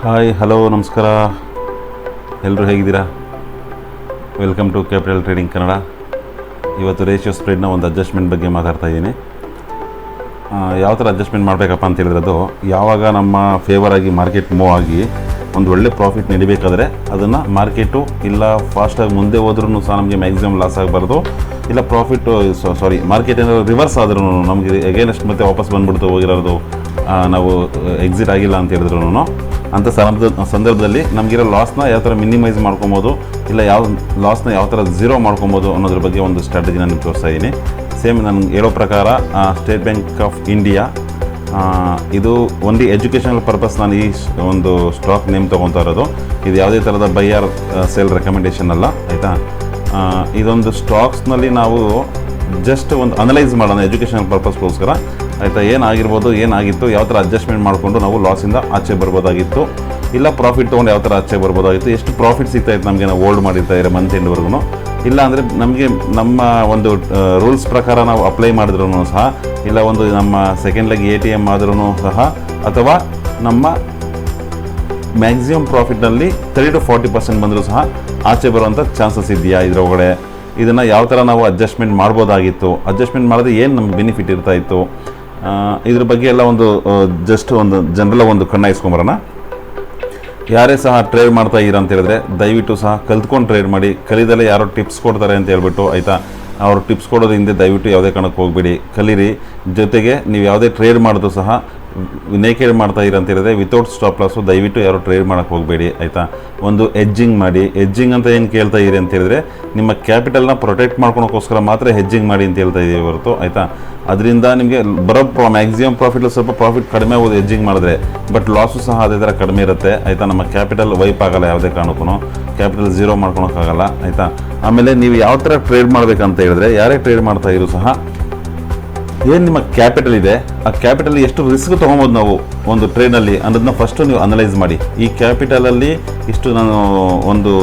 Hi hello ನಮಸ್ಕಾರ, ಎಲ್ಲರೂ ಹೇಗಿದ್ದೀರಾ? Welcome to capital trading Kannada. ಇವತ್ತು ರೇಷಿಯೋ ಸ್ಪ್ರೆಡ್ನ ಒಂದು ಅಡ್ಜಸ್ಟ್ಮೆಂಟ್ ಬಗ್ಗೆ ಮಾತಾಡ್ತಾ ಇದ್ದೀನಿ. ಯಾವ ಥರ ಅಡ್ಜಸ್ಟ್ಮೆಂಟ್ ಮಾಡಬೇಕಪ್ಪ ಅಂತ ಹೇಳಿದ್ರೆ, ಯಾವಾಗ ನಮ್ಮ ಫೇವರ್ ಆಗಿ ಮಾರ್ಕೆಟ್ ಮೂವ್ ಆಗಿ ಒಂದು ಒಳ್ಳೆ ಪ್ರಾಫಿಟ್ ನಡಿಬೇಕಾದ್ರೆ ಅದನ್ನು ಮಾರ್ಕೆಟು ಇಲ್ಲ ಫಾಸ್ಟಾಗಿ ಮುಂದೆ ಹೋದ್ರೂ ಸಹ ನಮಗೆ ಮ್ಯಾಕ್ಸಿಮಮ್ ಲಾಸ್ ಆಗಬಾರ್ದು, ಇಲ್ಲ ಪ್ರಾಫಿಟ್ಟು ಮಾರ್ಕೆಟ್ ಏನಾದರೂ ರಿವರ್ಸ್ ಆದ್ರೂ ನಮಗೆ ಅಗೇನೆಸ್ಟ್ ಮತ್ತೆ ವಾಪಸ್ ಬಂದುಬಿಡ್ತು ಹೋಗಿರೋದು, ನಾವು ಎಕ್ಸಿಟ್ ಆಗಿಲ್ಲ ಅಂತ ಹೇಳಿದ್ರು ಅಂಥ ಸಂದರ್ಭದಲ್ಲಿ ನಮಗಿರೋ ಲಾಸ್ನ ಯಾವ ಥರ ಮಿನಿಮೈಸ್ ಮಾಡ್ಕೊಬೋದು, ಇಲ್ಲ ಯಾವ ಲಾಸ್ನ ಯಾವ ಥರ ಝೀರೋ ಮಾಡ್ಕೊಬೋದು ಅನ್ನೋದ್ರ ಬಗ್ಗೆ ಒಂದು ಸ್ಟ್ರಾಟಜಿ ನಾನು ತೋರಿಸ್ತಾ ಇದ್ದೀನಿ. ಸೇಮ್ ನಾನು ಹೇಳೋ ಪ್ರಕಾರ ಸ್ಟೇಟ್ ಬ್ಯಾಂಕ್ ಆಫ್ ಇಂಡಿಯಾ ಇದು ಓನ್ಲಿ ಎಜುಕೇಷನಲ್ ಪರ್ಪಸ್ ನಾನು ಈ ಒಂದು ಸ್ಟಾಕ್ ನೇಮ್ ತೊಗೊತಾ ಇರೋದು. ಇದು ಯಾವುದೇ ಥರದ ಬೈಯರ್ ಸೇಲ್ ರೆಕಮೆಂಡೇಷನ್ ಅಲ್ಲ, ಆಯಿತಾ. ಇದೊಂದು ಸ್ಟಾಕ್ಸ್ನಲ್ಲಿ ನಾವು ಜಸ್ಟ್ ಒಂದು ಅನಲೈಸ್ ಮಾಡೋಣ ಎಜುಕೇಷನಲ್ ಪರ್ಪಸ್ಗೋಸ್ಕರ, ಆಯಿತಾ. ಏನಾಗಿರ್ಬೋದು, ಏನಾಗಿತ್ತು, ಯಾವ ಥರ ಅಡ್ಜಸ್ಟ್ಮೆಂಟ್ ಮಾಡಿಕೊಂಡು ನಾವು ಲಾಸಿಂದ ಆಚೆ ಬರ್ಬೋದಾಗಿತ್ತು, ಇಲ್ಲ ಪ್ರಾಫಿಟ್ ತೊಗೊಂಡು ಯಾವ ಥರ ಆಚೆ ಬರ್ಬೋದಾಗಿತ್ತು, ಎಷ್ಟು ಪ್ರಾಫಿಟ್ ಸಿಗ್ತಾಯಿತ್ತು ನಮಗೆ ನಾವು ಹೋಲ್ಡ್ ಮಾಡಿರ್ತಾ ಇರೋ ಮಂತ್ ಎಂಡ್ವರೆಗೂ, ಇಲ್ಲ ಅಂದರೆ ನಮಗೆ ನಮ್ಮ ಒಂದು ರೂಲ್ಸ್ ಪ್ರಕಾರ ನಾವು ಅಪ್ಲೈ ಮಾಡಿದ್ರೂ ಸಹ, ಇಲ್ಲ ಒಂದು ನಮ್ಮ ಸೆಕೆಂಡ್ ಲೆಗ್ ATM ಆದ್ರೂ ಸಹ, ಅಥವಾ ನಮ್ಮ ಮ್ಯಾಕ್ಸಿಮಮ್ ಪ್ರಾಫಿಟ್ನಲ್ಲಿ 30-40% ಬಂದರೂ ಸಹ ಆಚೆ ಬರುವಂಥ ಚಾನ್ಸಸ್ ಇದೆಯಾ ಇದರೊಳಗಡೆ, ಇದನ್ನು ಯಾವ ಥರ ನಾವು ಅಡ್ಜಸ್ಟ್ಮೆಂಟ್ ಮಾಡ್ಬೋದಾಗಿತ್ತು, ಅಡ್ಜಸ್ಟ್ಮೆಂಟ್ ಮಾಡಿದ್ರೆ ಏನು ನಮ್ಗೆ ಬೆನಿಫಿಟ್ ಇರ್ತಾಯಿತ್ತು, ಇದ್ರ ಬಗ್ಗೆ ಎಲ್ಲ ಒಂದು ಜಸ್ಟ್ ಒಂದು ಜನರಲ್ಲ ಒಂದು ಕಣ್ಣಾಯಿಸ್ಕೊಂಬರೋಣ. ಯಾರೇ ಸಹ ಟ್ರೇಡ್ ಮಾಡ್ತಾ ಇರ ಅಂತ ಹೇಳಿದ್ರೆ ದಯವಿಟ್ಟು ಸಹ ಕಲ್ತ್ಕೊಂಡು ಟ್ರೇಡ್ ಮಾಡಿ. ಕಲಿದಲ್ಲೇ ಯಾರೋ ಟಿಪ್ಸ್ ಕೊಡ್ತಾರೆ ಅಂತ ಹೇಳ್ಬಿಟ್ಟು, ಆಯಿತಾ, ಅವರು ಟಿಪ್ಸ್ ಕೊಡೋದು ಹಿಂದೆ ದಯವಿಟ್ಟು ಯಾವುದೇ ಕಾರಣಕ್ಕೆ ಹೋಗಬೇಡಿ, ಕಲೀರಿ. ಜೊತೆಗೆ ನೀವು ಯಾವುದೇ ಟ್ರೇಡ್ ಮಾಡೋದು ಸಹ ನೇಕೆಡ್ ಮಾಡ್ತಾ ಇರ ಅಂತ ಹೇಳಿದ್ರೆ ವಿತೌಟ್ ಸ್ಟಾಪ್ ಲಾಸು ದಯವಿಟ್ಟು ಯಾರು ಟ್ರೇಡ್ ಮಾಡೋಕ್ಕೆ ಹೋಗಬೇಡಿ, ಆಯಿತಾ. ಒಂದು ಹೆಜ್ಜಿಂಗ್ ಮಾಡಿ. ಹೆಜ್ಜಿಂಗ್ ಅಂತ ಏನು ಕೇಳ್ತಾ ಇರಿ ಅಂತ ಹೇಳಿದ್ರೆ ನಿಮ್ಮ ಕ್ಯಾಪಿಟಲ್ನ ಪ್ರೊಟೆಕ್ಟ್ ಮಾಡ್ಕೊಳಕ್ಕೋಸ್ಕರ ಮಾತ್ರ ಹೆಜ್ಜಿಂಗ್ ಮಾಡಿ ಅಂತ ಹೇಳ್ತಾ ಇದ್ದೀವಿ ಹೊರತು, ಆಯಿತಾ. ಅದರಿಂದ ನಿಮಗೆ ಬರೋ ಮ್ಯಾಕ್ಸಿಮಮ್ ಪ್ರಾಫಿಟ್ ಸ್ವಲ್ಪ ಪ್ರಾಫಿಟ್ ಕಡಿಮೆ ಆಗೋದು ಹೆಜ್ಜಿಂಗ್ ಮಾಡಿದ್ರೆ, ಬಟ್ ಲಾಸು ಸಹ ಅದೇ ಥರ ಕಡಿಮೆ ಇರುತ್ತೆ, ಆಯಿತಾ. ನಮ್ಮ ಕ್ಯಾಪಿಟಲ್ ವೈಪ್ ಆಗಲ್ಲ, ಯಾವುದೇ ಕಾರಣಕ್ಕೂ ಕ್ಯಾಪಿಟಲ್ ಝೀರೋ ಮಾಡ್ಕೊಳಕ್ಕಾಗಲ್ಲ, ಆಯಿತಾ. ಆಮೇಲೆ ನೀವು ಯಾವ ಥರ ಟ್ರೇಡ್ ಮಾಡಬೇಕಂತ ಹೇಳಿದ್ರೆ, ಯಾರೇ ಟ್ರೇಡ್ ಮಾಡ್ತಾ ಇರೋ ಸಹ ಏನು ನಿಮ್ಮ ಕ್ಯಾಪಿಟಲ್ ಇದೆ, ಆ ಕ್ಯಾಪಿಟಲ್ ಎಷ್ಟು ರಿಸ್ಕ್ ತೊಗೊಬೋದು ನಾವು ಒಂದು ಟ್ರೇಡಲ್ಲಿ ಅನ್ನೋದನ್ನ ಫಸ್ಟು ನೀವು ಅನಲೈಸ್ ಮಾಡಿ. ಈ ಕ್ಯಾಪಿಟಲಲ್ಲಿ ಇಷ್ಟು ನಾನು ಒಂದು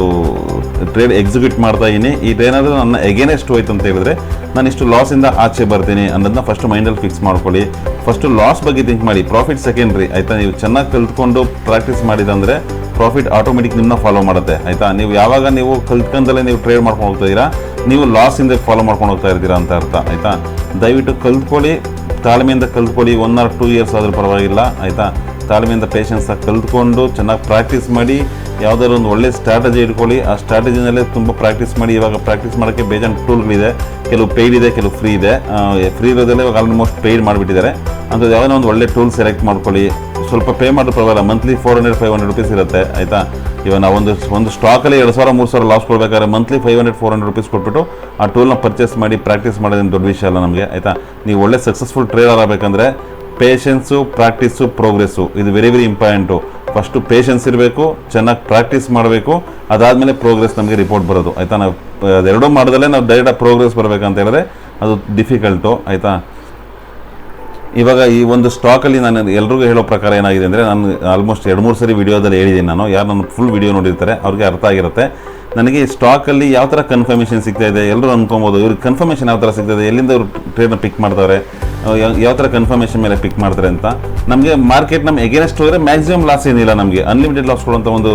ಟ್ರೇಡ್ ಎಕ್ಸಿಕ್ಯೂಟ್ ಮಾಡ್ತಾ ಇದ್ದೀನಿ, ಇದೇನಾದರೂ ನನ್ನ ಎಗೇನೆಸ್ಟ್ ಹೋಯ್ತು ಅಂತ ಹೇಳಿದ್ರೆ ನಾನು ಇಷ್ಟು ಲಾಸಿಂದ ಆಚೆ ಬರ್ತೀನಿ ಅನ್ನೋದನ್ನ ಫಸ್ಟ್ ಮೈಂಡಲ್ಲಿ ಫಿಕ್ಸ್ ಮಾಡ್ಕೊಳ್ಳಿ. ಫಸ್ಟು ಲಾಸ್ ಬಗ್ಗೆ ಥಿಂಕ್ ಮಾಡಿ, ಪ್ರಾಫಿಟ್ ಸೆಕೆಂಡ್ರಿ, ಆಯಿತಾ. ನೀವು ಚೆನ್ನಾಗಿ ಕಲ್ತ್ಕೊಂಡು ಪ್ರಾಕ್ಟೀಸ್ ಮಾಡಿದಂದರೆ ಪ್ರಾಫಿಟ್ ಆಟೋಮೆಟಿಕ್ ನಿಮ್ಮನ್ನ ಫಾಲೋ ಮಾಡುತ್ತೆ, ಆಯಿತಾ. ನೀವು ಯಾವಾಗ ನೀವು ಕಲ್ತ್ಕೊಂಡಲ್ಲೇ ನೀವು ಟ್ರೇಡ್ ಮಾಡ್ಕೊಂಡು ಹೋಗ್ತಾ ಇದ್ದೀರಾ, ನೀವು ಲಾಸಿಂದ ಫಾಲೋ ಮಾಡ್ಕೊಂಡು ಹೋಗ್ತಾ ಇರ್ತೀರಾ ಅಂತ ಅರ್ಥ, ಆಯಿತಾ. ದಯವಿಟ್ಟು ಕಲ್ತ್ಕೊಳ್ಳಿ, ತಾಳ್ಮೆಯಿಂದ ಕಲ್ತ್ಕೊಳ್ಳಿ. 1 or 2 years ಆದರೂ ಪರವಾಗಿಲ್ಲ, ಆಯಿತಾ. ತಾಳ್ಮೆಯಿಂದ ಪೇಷನ್ಸಾಗಿ ಕಲ್ತ್ಕೊಂಡು ಚೆನ್ನಾಗಿ ಪ್ರಾಕ್ಟೀಸ್ ಮಾಡಿ, ಯಾವುದಾದ್ರು ಒಂದು ಒಳ್ಳೆ ಸ್ಟ್ರಾಟಜಿ ಇಟ್ಕೊಳ್ಳಿ. ಆ ಸ್ಟ್ರಾಟಜಿನಲ್ಲೇ ತುಂಬ ಪ್ರಾಕ್ಟೀಸ್ ಮಾಡಿ. ಇವಾಗ ಪ್ರಾಕ್ಟೀಸ್ ಮಾಡೋಕ್ಕೆ ಬೇಜಾನ್ ಟೂಲ್ಗಳಿದೆ, ಕೆಲವು ಪೇಯ್ಡ್ ಇದೆ, ಕೆಲವು ಫ್ರೀ ಇದೆ. ಫ್ರೀ ಇರೋದಲ್ಲೇ ಇವಾಗ ಆಲ್ಮೋಸ್ಟ್ ಪೇಯ್ಡ್ ಮಾಡಿಬಿಟ್ಟಿದ್ದಾರೆ. ಅಂಥದ್ದು ಯಾವುದೋ ಒಂದು ಒಳ್ಳೆ ಟೂಲ್ ಸೆಲೆಕ್ಟ್ ಮಾಡ್ಕೊಳ್ಳಿ. ಸ್ವಲ್ಪ ಪೇ ಮಾಡೋದು ಪರವಾಗಿಲ್ಲ, ಮಂತ್ಲಿ 400-500 ರೂಪೀಸ್ ಇರುತ್ತೆ, ಆಯಿತಾ. ಇವಾಗ ನಾವು ಒಂದು ಸ್ಟಾಕಲ್ಲಿ 2,000-3,000 ಲಾಸ್ ಕೊಡಬೇಕಾದ್ರೆ ಮಂತ್ಲಿ 500-400 ರೂಪೀಸ್ ಕೊಟ್ಬಿಟ್ಟು ಆ ಟೂಲ್ನ ಪರ್ಚೇಸ್ ಮಾಡಿ ಪ್ರಾಕ್ಟೀಸ್ ಮಾಡೋದೇನು ದೊಡ್ಡ ವಿಷಯ ಅಲ್ಲ ನಮಗೆ, ಆಯಿತಾ. ನೀವು ಒಳ್ಳೆ ಸಕ್ಸಸ್ಫುಲ್ ಟ್ರೇಡರ್ ಆಗಬೇಕಂದ್ರೆ ಪೇಷನ್ಸು, ಪ್ರಾಕ್ಟೀಸು, ಪ್ರೋಗ್ರೆಸ್ಸು ಇದು ವೆರಿ ಇಂಪಾರ್ಟೆಂಟು. ಫಸ್ಟು ಪೇಷನ್ಸ್ ಇರಬೇಕು, ಚೆನ್ನಾಗಿ ಪ್ರಾಕ್ಟೀಸ್ ಮಾಡಬೇಕು, ಅದಾದಮೇಲೆ ಪ್ರೋಗ್ರೆಸ್ ನಮಗೆ ರಿಪೋರ್ಟ್ ಬರೋದು, ಆಯಿತಾ. ನಾವು ಅದೆರಡೂ ಮಾಡೋದಲ್ಲೇ ನಾವು ಡೈರೆಕ್ಟಾಗಿ ಪ್ರೋಗ್ರೆಸ್ ಬರಬೇಕಂತ ಹೇಳಿದ್ರೆ ಅದು ಡಿಫಿಕಲ್ಟು, ಆಯಿತಾ. ಇವಾಗ ಈ ಒಂದು ಸ್ಟಾಕಲ್ಲಿ ನಾನು ಎಲ್ರಿಗೂ ಹೇಳೋ ಪ್ರಕಾರ ಏನಾಗಿದೆ ಅಂದರೆ, ನಾನು ಆಲ್ಮೋಸ್ಟ್ 2-3 ಸರಿ ವಿಡಿಯೋದಲ್ಲಿ ಹೇಳಿದ್ದೀನಿ. ನಾನು ಯಾರು ನನ್ನ ಫುಲ್ ವಿಡಿಯೋ ನೋಡಿರ್ತಾರೆ ಅವ್ರಿಗೆ ಅರ್ಥ ಆಗಿರುತ್ತೆ. ನನಗೆ ಈ ಸ್ಟಾಕಲ್ಲಿ ಯಾವ ಥರ ಕನ್ಫರ್ಮೇಷನ್ ಸಿಗ್ತಾ ಇದೆ, ಎಲ್ಲರೂ ಅನ್ಕೊಬೋದು ಇವ್ರಿಗೆ ಕನ್ಫರ್ಮೇಷನ್ ಯಾವ ಥರ ಸಿಗ್ತದೆ, ಎಲ್ಲಿಂದ ಇವರು ಟ್ರೇಡ್ನ ಪಿಕ್ ಮಾಡ್ತಾರೆ, ಯಾವ ಥರ ಕನ್ಫರ್ಮೇಷನ್ ಮೇಲೆ ಪಿಕ್ ಮಾಡ್ತಾರೆ ಅಂತ. ನಮಗೆ ಮಾರ್ಕೆಟ್ ನಮ್ಮ ಎಗೇನೆಸ್ಟ್ ಹೋದರೆ ಮ್ಯಾಕ್ಸಿಮಮ್ ಲಾಸ್ ಏನಿಲ್ಲ, ನಮಗೆ ಅನ್ಲಿಮಿಟೆಡ್ ಲಾಸ್ ಕೊಡುವಂಥ ಒಂದು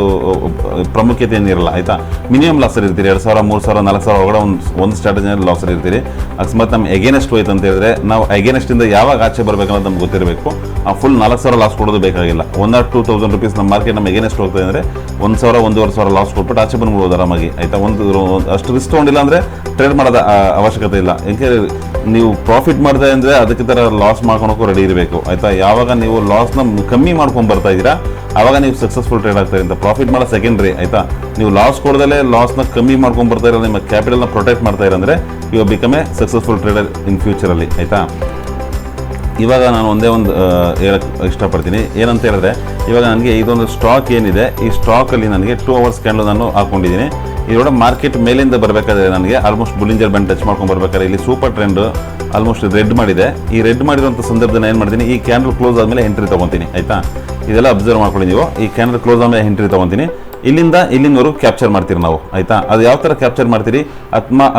ಪ್ರಾಮುಖ್ಯತೆ ಏನಿರಲ್ಲ, ಆಯಿತಾ. ಮಿನಿಮಮ್ ಲಾಸಲ್ಲಿ ಇರ್ತೀರಿ, 2,000, 3,000, 4,000 ಒಳಗಡೆ ಒಂದು ಸ್ಟ್ರಾಟಜಿನಲ್ಲಿ ಲಾಸಲ್ಲಿ ಇರ್ತೀರಿ. ಅಕಸ್ಮಾತ್ ನಮ್ಮ ಎಗೇನೆಸ್ಟ್ ಹೋಯ್ತು ಅಂತ ಹೇಳಿದ್ರೆ ನಾವು ಎಗೇನೆಸ್ಟಿಂದ ಯಾವಾಗ ಆಚೆ ಬರಬೇಕನ್ನೋದು ನಮ್ಗೆ ಗೊತ್ತಿರಬೇಕು. ಆ ಫುಲ್ 4,000 ಲಾಸ್ ಕೊಡೋದು ಬೇಕಾಗಿಲ್ಲ. 1 or 2,000 ರೂಪೀಸ್ ನಮ್ಮ ಮಾರ್ಕೆಟ್ ನಮ್ಮ ಎಗೇನೆಸ್ಟ್ ಹೋಗ್ತಾ ಅಂದರೆ 1,000-1,500 ಲಾಸ್ ಕೊಟ್ಬಿಟ್ಟು ಆಚೆ ಬಂದ್ಬಿಡ್ಬೋದು ಆರಾಮಾಗಿ, ಆಯಿತಾ. ಅಷ್ಟು ರಿಸ್ಕ್ ತೊಗೊಂಡಿಲ್ಲ ಅಂದರೆ ಟ್ರೇಡ್ ಮಾಡೋದ ಅವಶ್ಯಕತೆ ಇಲ್ಲ. ಯಾಕೆ ನೀವು ಪ್ರಾಫಿಟ್ ಮಾಡಿದೆ ಅಂದರೆ ಅದಕ್ಕೆ ಥರ ಲಾಸ್ ಮಾಡ್ಕೊಳಕ್ಕೂ ರೆಡಿ ಇರಬೇಕು, ಆಯಿತಾ. ಯಾವಾಗ ನೀವು ಲಾಸ್ನ ಕಮ್ಮಿ ಮಾಡ್ಕೊಂಡು ಬರ್ತಾ ಇದ್ದೀರಾ ಆವಾಗ ನೀವು ಸಕ್ಸಸ್ಫುಲ್ ಟ್ರೇಡ್ ಆಗ್ತಾರೆ ಅಂತ. ಪ್ರಾಫಿಟ್ ಮಾಡೋ ಸೆಕೆಂಡ್ರಿ, ಆಯಿತಾ. ನೀವು ಲಾಸ್ ಕೊಡದಲ್ಲೇ ಲಾಸ್ನ ಕಮ್ಮಿ ಮಾಡ್ಕೊಂಡು ಬರ್ತಾ ಇರೋ, ನಿಮ್ಮ ಕ್ಯಾಪಿಟಲ್ನ ಪ್ರೊಟೆಕ್ಟ್ ಮಾಡ್ತಾ ಇರಂದರೆ you become a successful trader in ಫ್ಯೂಚರಲ್ಲಿ, ಆಯಿತಾ. ಇವಾಗ ನಾನು ಒಂದೇ ಒಂದು ಹೇಳಕ್ಕೆ ಇಷ್ಟಪಡ್ತೀನಿ, ಏನಂತ ಹೇಳಿದ್ರೆ ಇವಾಗ ನನಗೆ ಇದೊಂದು ಸ್ಟಾಕ್ ಏನಿದೆ, ಈ ಸ್ಟಾಕಲ್ಲಿ ನನಗೆ 2 hours ಕ್ಯಾಂಡಲ್ ನಾನು ಹಾಕ್ಕೊಂಡಿದ್ದೀನಿ. ಇದರೊಳಗೆ ಮಾರ್ಕೆಟ್ ಮೇಲಿಂದ ಬರಬೇಕಾದ್ರೆ ನನಗೆ ಆಲ್ಮೋಸ್ಟ್ ಬುಲಿಂಜರ್ ಬ್ಯಾಂಡ್ ಟಚ್ ಮಾಡ್ಕೊಂಡು ಬರ್ಬೇಕಾದ್ರೆ ಇಲ್ಲಿ ಸೂಪರ್ ಟ್ರೆಂಡ್ ಆಲ್ಮೋಸ್ಟ್ ರೆಡ್ ಮಾಡಿದೆ. ಈ ರೆಡ್ ಮಾಡಿರೋಂಥ ಸಂದರ್ಭದಲ್ಲಿ ಏನು ಮಾಡ್ತೀನಿ, ಈ ಕ್ಯಾಂಡಲ್ ಕ್ಲೋಸ್ ಆದಮೇಲೆ ಎಂಟ್ರಿ ತೊಗೊತೀನಿ, ಆಯಿತಾ. ಇದೆಲ್ಲ ಅಬ್ಸರ್ವ್ ಮಾಡ್ಕೊಳ್ಳಿ ನೀವು. ಈ ಕ್ಯಾಂಡಲ್ ಕ್ಲೋಸ್ ಆಮೇಲೆ ಎಂಟ್ರಿ ತೊಗೊತೀನಿ, ಇಲ್ಲಿಂದವರೆಗೂ ಕ್ಯಾಪ್ಚರ್ ಮಾಡ್ತೀರಿ ನಾವು, ಆಯಿತಾ. ಅದು ಯಾವ ಥರ ಕ್ಯಾಪ್ಚರ್ ಮಾಡ್ತೀರಿ,